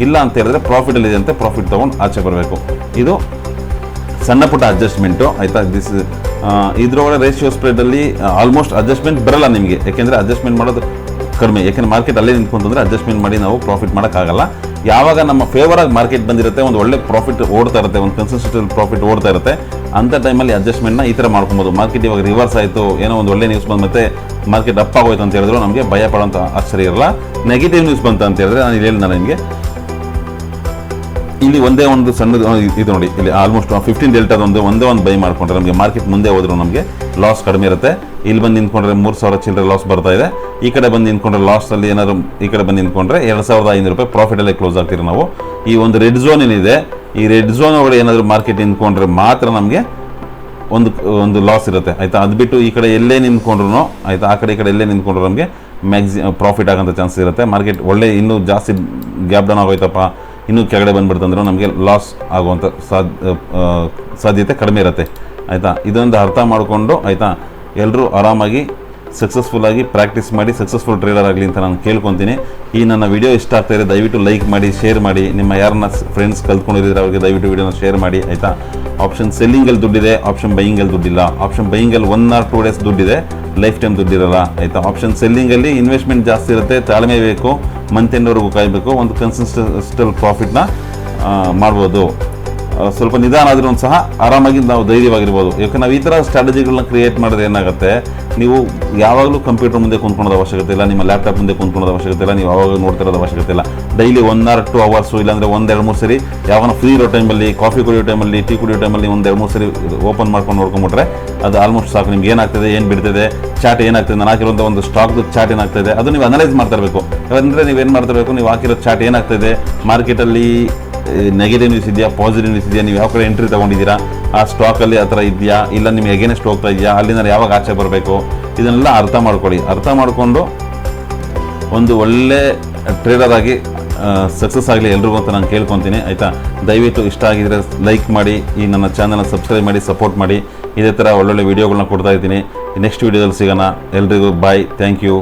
ಇಲ್ಲ ಅಂತ ಹೇಳಿದ್ರೆ ಪ್ರಾಫಿಟಲ್ಲಿದೆ ಅಂತ ಪ್ರಾಫಿಟ್ ತೊಗೊಂಡು ಆಚೆ ಬರಬೇಕು. ಇದು ಸಣ್ಣ ಪುಟ್ಟ ಅಡ್ಜಸ್ಟ್ಮೆಂಟು ಆಯಿತಾ. ಇದರೊಳಗೆ ರೇಷಿಯೋ ಸ್ಪ್ರೆಡಲ್ಲಿ ಆಲ್ಮೋಸ್ಟ್ ಅಡ್ಜಸ್ಟ್ಮೆಂಟ್ ಬರಲ್ಲ ನಿಮಗೆ, ಯಾಕೆಂದರೆ ಅಡ್ಜಸ್ಟ್ಮೆಂಟ್ ಮಾಡೋದು ಕಡಿಮೆ. ಯಾಕೆಂದರೆ ಮಾರ್ಕೆಟ್ ಅಲ್ಲೇ ನಿಂತ್ಕೊಂತಂದರೆ ಅಡ್ಜಸ್ಟ್ಮೆಂಟ್ ಮಾಡಿ ನಾವು ಪ್ರಾಫಿಟ್ ಮಾಡೋಕ್ಕಾಗಲ್ಲ. ಯಾವಾಗ ನಮ್ಮ ಫೇವರಾಗಿ ಮಾರ್ಕೆಟ್ ಬಂದಿರುತ್ತೆ, ಒಂದು ಒಳ್ಳೆ ಪ್ರಾಫಿಟ್ ಓಡ್ತಾ ಇರುತ್ತೆ, ಒಂದು ಕನ್ಸಿಸ್ಟೆಂಟ್ ಪ್ರಾಫಿಟ್ ಓಡ್ತಾ ಇರುತ್ತೆ, ಅಂಥ ಟೈಮಲ್ಲಿ ಅಡ್ಜಸ್ಟ್ಮೆಂಟ್ನ ಈ ಥರ ಮಾಡ್ಕೊಬೋದು. ಮಾರ್ಕೆಟ್ ಇವಾಗ ರಿವರ್ಸ್ ಆಯಿತು, ಏನೋ ಒಂದು ಒಳ್ಳೆ ನ್ಯೂಸ್ ಬಂದು ಮತ್ತೆ ಮಾರ್ಕೆಟ್ ಅಪ್ ಆಗೋಯ್ತು ಅಂತ ಹೇಳಿದ್ರು ನಮಗೆ ಭಯ ಪಡೋಂಥ ಆಶ್ಚರ್ಯ ಇರಲ್ಲ. ನೆಗೆಟಿವ್ ನ್ಯೂಸ್ ಬಂತು ಅಂತ ಹೇಳಿದ್ರೆ ನಾನು ಇಲ್ಲಿ ಹೇಳಿದ ನಿಮಗೆ ಇಲ್ಲಿ ಒಂದೇ ಒಂದು ಸಣ್ಣದು ಇದು ನೋಡಿ, ಇಲ್ಲಿ ಆಲ್ಮೋಸ್ಟ್ 15 ಡೆಲ್ಟಾದೊಂದು ಒಂದೇ ಒಂದು ಬೈ ಮಾಡಿಕೊಂಡ್ರೆ ನಮಗೆ ಮಾರ್ಕೆಟ್ ಮುಂದೆ ಹೋದ್ರು ನಮಗೆ ಲಾಸ್ ಕಡಿಮೆ ಇರುತ್ತೆ. ಇಲ್ಲಿ ಬಂದು ನಿಂತ್ಕೊಂಡ್ರೆ 3,000 ಚಿಲ್ಲರೆ ಲಾಸ್ ಬರ್ತಾ ಇದೆ. ಈ ಕಡೆ ಬಂದು ನಿಂತ್ಕೊಂಡ್ರೆ ಲಾಸ್ಟಲ್ಲಿ ಏನಾದ್ರು ಈ ಕಡೆ ಬಂದು ನಿಂತ್ಕೊಂಡ್ರೆ 2,500 ರೂಪಾಯಿ ಪ್ರಾಫಿಟಲ್ಲೇ ಕ್ಲೋಸ್ ಆಗ್ತೀರಿ ನಾವು. ಈ ಒಂದು ರೆಡ್ ಝೋನ್ ಏನಿದೆ, ಈ ರೆಡ್ ಝೋನ್ ಒಳಗಡೆ ಏನಾದರೂ ಮಾರ್ಕೆಟ್ ನಿಂತ್ಕೊಂಡ್ರೆ ಮಾತ್ರ ನಮಗೆ ಒಂದು ಲಾಸ್ ಇರುತ್ತೆ ಆಯಿತಾ. ಅದು ಬಿಟ್ಟು ಈ ಕಡೆ ಎಲ್ಲೇ ನಿಂತ್ಕೊಂಡ್ರು ಆಯಿತಾ, ಆ ಕಡೆ ಈ ಕಡೆ ಎಲ್ಲೇ ನಿಂತ್ಕೊಂಡ್ರು ನಮಗೆ ಪ್ರಾಫಿಟ್ ಆಗೋಂಥ ಚಾನ್ಸ್ ಇರುತ್ತೆ. ಮಾರ್ಕೆಟ್ ಒಳ್ಳೆ ಇನ್ನೂ ಜಾಸ್ತಿ ಗ್ಯಾಪ್ ಡೌನ್ ಆಗೋಯ್ತಪ್ಪ, ಇನ್ನೂ ಕೆಳಗಡೆ ಬಂದುಬಿಡ್ತಂದ್ರೆ ನಮಗೆ ಲಾಸ್ ಆಗುವಂಥ ಸಾಧ್ಯತೆ ಕಡಿಮೆ ಇರುತ್ತೆ ಆಯಿತಾ. ಇದೊಂದು ಅರ್ಥ ಮಾಡಿಕೊಂಡು ಆಯಿತಾ ಎಲ್ಲರೂ ಆರಾಮಾಗಿ ಸಕ್ಸಸ್ಫುಲ್ಲಾಗಿ ಪ್ರಾಕ್ಟೀಸ್ ಮಾಡಿ ಸಕ್ಸಸ್ಫುಲ್ ಟ್ರೇಡರ್ ಆಗಲಿ ಅಂತ ನಾನು ಕೇಳ್ಕೊತೀನಿ. ಈ ನನ್ನ ವಿಡಿಯೋ ಇಷ್ಟ ಆಗ್ತಾಯಿದೆ ದಯವಿಟ್ಟು ಲೈಕ್ ಮಾಡಿ, ಶೇರ್ ಮಾಡಿ, ನಿಮ್ಮ ಯಾರನ್ನ ಫ್ರೆಂಡ್ಸ್ ಕಲ್ತ್ಕೊಂಡಿದ್ರೆ ಅವ್ರಿಗೆ ದಯವಿಟ್ಟು ವಿಡಿಯೋನ ಶೇರ್ ಮಾಡಿ ಆಯಿತಾ. ಆಪ್ಷನ್ ಸೆಲ್ಲಿಂಗಲ್ಲಿ ದುಡ್ಡಿದೆ, ಆಪ್ಷನ್ ಬೈಯಿಂಗಲ್ಲಿ ದುಡ್ಡಿಲ್ಲ. ಆಪ್ಷನ್ ಬೈಯಿಂಗಲ್ಲಿ 1 or 2 ಡೇಸ್ ದುಡ್ಡಿದೆ, ಲೈಫ್ ಟೈಮ್ ದುಡ್ಡಿರಲ್ಲ ಆಯಿತಾ. ಆಪ್ಷನ್ ಸೆಲ್ಲಿಂಗಲ್ಲಿ ಇನ್ವೆಸ್ಟ್ಮೆಂಟ್ ಜಾಸ್ತಿ ಇರುತ್ತೆ, ತಾಳ್ಮೆ ಬೇಕು, ಮಂತ್ ಎಂಡ್ವರೆಗೂ ಕಾಯಬೇಕು, ಒಂದು ಕನ್ಸಿಸ್ಟೆಂಟ್ ಪ್ರಾಫಿಟ್ನ ಮಾಡ್ಬೋದು. ಸ್ವಲ್ಪ ನಿಧಾನ ಆದ್ರೂ ಸಹ ಆರಾಮಾಗಿ ನಾವು ಧೈರ್ಯವಾಗಿರ್ಬೋದು. ಯಾಕೆ ನಾವು ಈ ಥರ ಸ್ಟ್ರಾಟಜಿಗಳನ್ನ ಕ್ರಿಯೇಟ್ ಮಾಡಿದ್ರೆ ಏನಾಗುತ್ತೆ, ನೀವು ಯಾವಾಗಲೂ ಕಂಪ್ಯೂಟರ್ ಮುಂದೆ ಕುಂತ್ಕೊಳ್ಳೋದು ಅವಶ್ಯಕತೆ ಇಲ್ಲ, ನಿಮ್ಮ ಲ್ಯಾಪ್ಟಾಪ್ ಮುಂದೆ ಕುಂತ್ಕೊಳ್ಳೋದು ಅವಶ್ಯಕತೆ ಇಲ್ಲ, ನೀವು ಯಾವಾಗ ನೋಡ್ತಿರೋದು ಅವಶ್ಯಕತೆ ಇಲ್ಲ. ಡೈಲಿ 1 or 2 hours ಇಲ್ಲಾಂದರೆ 1-2-3 ಸರಿ ಯಾವಾಗ ಫ್ರೀ ಇರೋ ಟೈಮಲ್ಲಿ, ಕಾಫಿ ಕುಡಿಯೋ ಟೈಮಲ್ಲಿ, ಟೀ ಕುಡಿಯೋ ಟೈಮಲ್ಲಿ 1-2-3 ಸರಿ ಓಪನ್ ಮಾಡ್ಕೊಂಡು ನೋಡ್ಕೊಂಬಿಟ್ರೆ ಅದು ಆಲ್ಮೋಸ್ಟ್ ಸಾಕು. ನಿಮ್ಗೆ ಏನಾಗ್ತದೆ, ಏನು ಬಿಡ್ತದೆ, ಚಾಟ್ ಏನಾಗ್ತದೆ, ನಾನು ಹಾಕಿರೋಂಥ ಒಂದು ಸ್ಟಾಕ್ದು ಚಾಟ್ ಏನಾಗ್ತದೆ ಅದು ನೀವು ಅನಲೈಸ್ ಮಾಡ್ತಾ ಇರಬೇಕು. ಅಂದರೆ ನೀವೇನು ಮಾಡ್ತಾ ಇರಬೇಕು, ನೀವು ಹಾಕಿರೋ ಚಾಟ್ ಏನಾಗ್ತದೆ, ಮಾರ್ಕೆಟಲ್ಲಿ ನೆಗೆಟಿವ್ ನ್ಯೂಸ್ ಇದೆಯಾ, ಪಾಸಿಟಿವ್ ನ್ಯೂಸ್ ಇದೆಯಾ, ನೀವು ಯಾವ ಕಡೆ ಎಂಟ್ರಿ ತೊಗೊಂಡಿದ್ದೀರಾ, ಆ ಸ್ಟಾಕಲ್ಲಿ ಆ ಥರ ಇದೆಯಾ, ಇಲ್ಲ ನಿಮಗೆ ಎಗೇನೆಸ್ಟ್ ಹೋಗ್ತಾ ಇದೆಯಾ, ಅಲ್ಲಿಂದ ಯಾವಾಗ ಆಚೆ ಬರಬೇಕು, ಇದನ್ನೆಲ್ಲ ಅರ್ಥ ಮಾಡ್ಕೊಳ್ಳಿ. ಅರ್ಥ ಮಾಡಿಕೊಂಡು ಒಂದು ಒಳ್ಳೆ ಟ್ರೇಡರ್ ಆಗಿ ಸಕ್ಸಸ್ ಆಗಲಿ ಎಲ್ರಿಗೂ ಅಂತ ನಾನು ಕೇಳ್ಕೊತೀನಿ ಆಯಿತಾ. ದಯವಿಟ್ಟು ಇಷ್ಟ ಆಗಿದರೆ ಲೈಕ್ ಮಾಡಿ, ಈ ನನ್ನ ಚಾನಲ್ನ ಸಬ್ಸ್ಕ್ರೈಬ್ ಮಾಡಿ, ಸಪೋರ್ಟ್ ಮಾಡಿ. ಇದೇ ಥರ ಒಳ್ಳೊಳ್ಳೆ ವೀಡಿಯೋಗಳನ್ನ ಕೊಡ್ತಾ ಇದ್ದೀನಿ. ನೆಕ್ಸ್ಟ್ ವೀಡಿಯೋದಲ್ಲಿ ಸಿಗೋಣ. ಎಲ್ರಿಗೂ ಬಾಯ್, ಥ್ಯಾಂಕ್ ಯು.